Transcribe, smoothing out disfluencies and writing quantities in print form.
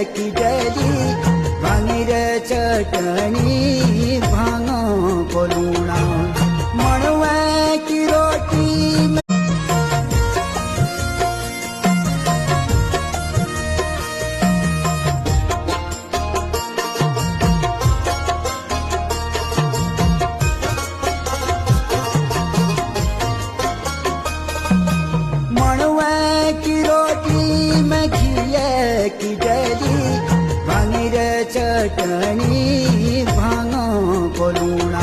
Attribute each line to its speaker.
Speaker 1: की डली भांगीर चटणी भांग को लूणा मणवे की रोटी मणवे की रोटी में घिये की डली भांगीर चटणी भांग को लूणा